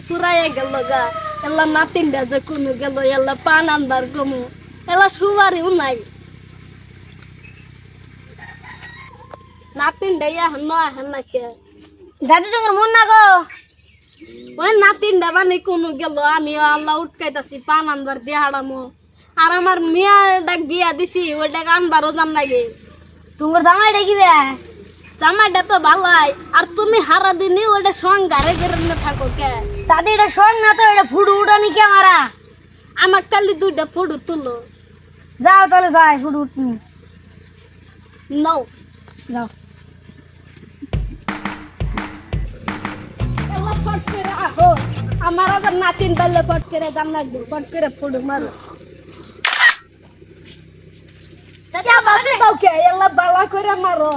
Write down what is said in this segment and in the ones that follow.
পুরাই গেল গা এলা নাতিনটা যে কোনো গেল এলা পান আনবার কমু এলা সুবারিও নাই নাতিনটা এখন নয় নাকি দাদি তোমার মন না গো ওই নাতিনটা মানে কোনো গেল আমি আল্লাহ উঠকাইতাছি পান আনবার দিয়ে হারামো আর আমার মেয়া ডাক বিয়া দিছি ওইটাকে আনবারও জান লাগে তোমার জামাই দেখিবে জামাইটা তো ভালাই আর তুমি হারা দিনই ওইটা সংঘারে গেরে থাকো কে দাদি এটা সং না তো এটা ফুটু উঠানি কে মারা আমার কালি দুইটা ফটো তুলো যাও তাহলে যাই ফুটু উঠনি নাও যাও এলা ফট করে আহো আমার আবার নাতিন বাল্লে ফট করে দাম লাগবে ফট করে ফটো মারো দাদি ওকে এলা বালা করে মারো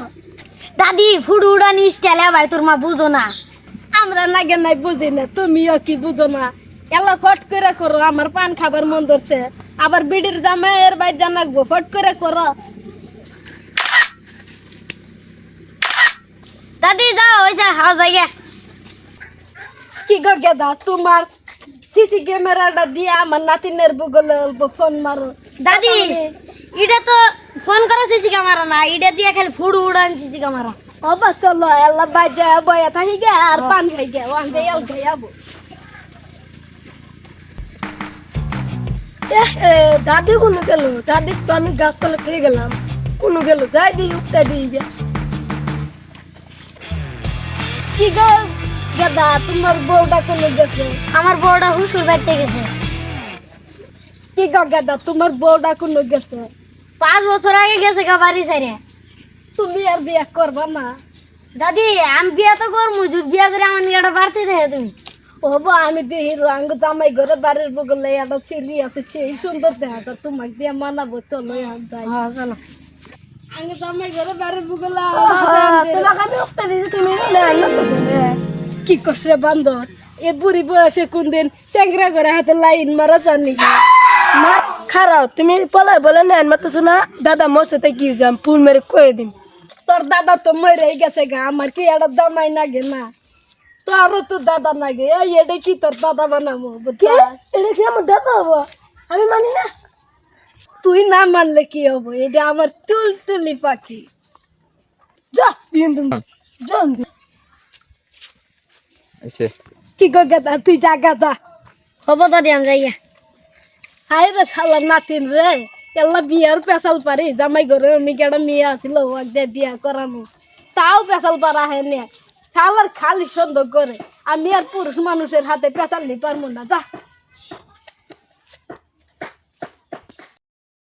দাদি ফুটু উঠানি স্টাইলে ভাই তোর মা বুঝো না আমরা নাগে নাই বুঝি না তুমিও কি বুঝো না এলা ফট করে করো আমার পান খাবার মন ধরছে আবার বিড়ির জামাইয়ের বাইর জানাকবো ফট করে করো দাদি যাও ওই যা হাও যাইগে কি গো গেদা তোমার সিসি ক্যামেরাটা দিয়ে আমার নাতিনের বুগলে অল্প ফোন মারো দাদি এটা তো ফোন করা সিসি ক্যামেরা না এটা দিয়ে খালি ফুটু উড়ান সিসি ক্যামেরা অবা চলো এলা বাজে বয়া থাকি গে আর পান খাই গে ওয়ান গে এল গে আবো দাদি কোনো গেল দাদি তো আমি গাছতলা থেকে গেলাম কোনো গেল যাই দিই উঠটা দিই গে কি গো গেদা তোমার বউটা কোনো গেছে আমার বউটা হুসুর বাড়িতে গেছে কি গো গেদা তোমার বউটা কোনো গেছে 5 বছর আগে গেছে গা বাড়ি সাইরে তুমি আর বিয়ে করবা না দাদি আমি বিয়া তো করবো যদি বিয়া করে আমার নিয়ে বাড়তে থাকে তুমি ওবো আমি দেখি রঙ জামাই ঘরে বাড়ির বগলে একটা ছেলে আছে সেই সুন্দর দেখা তো তোমাকে দিয়ে মানাবো চলো এখন যাই হ্যাঁ চলো আমি জামাই ঘরে বাড়ির বগলে তোমাকে আমি উঠতে দিয়েছি তুমি কি করছে বান্দর এ বুড়ি বয়সে কোনদিন চ্যাংরা করে হাতে লাইন মারা জানি মা খারাও তুমি পলাই বলে নেন মাত্র শোনা দাদা মোর সাথে কি যাম ফুল মেরে কয়ে দিন তোর দাদা তো মরে গেছে গা আমার কি একটা জামাই নাগে না তোরও তো দাদা নাগে এই এটা কি তোর দাদা বানাবো কে এটা কি আমার দাদা হবো আমি মানি না তুই না মানলে কি হবো এটা আমার তুলতুলি পাখি যা দিন তুমি যান কি গো গেদা তুই জাগা যা হবো দাদি আমি যাইয়া হাই রে শালার নাতিন রে এল্লা বিয়ার পেশাল পারি জামাই ঘরে আমি কেডা মেয়ে আছিল ওকে বিয়া করানো তাও পেশাল পারা হয় না শালার খালি সন্দেহ করে আমি আর পুরুষ মানুষের হাতে পেশাল নি পারবো না যা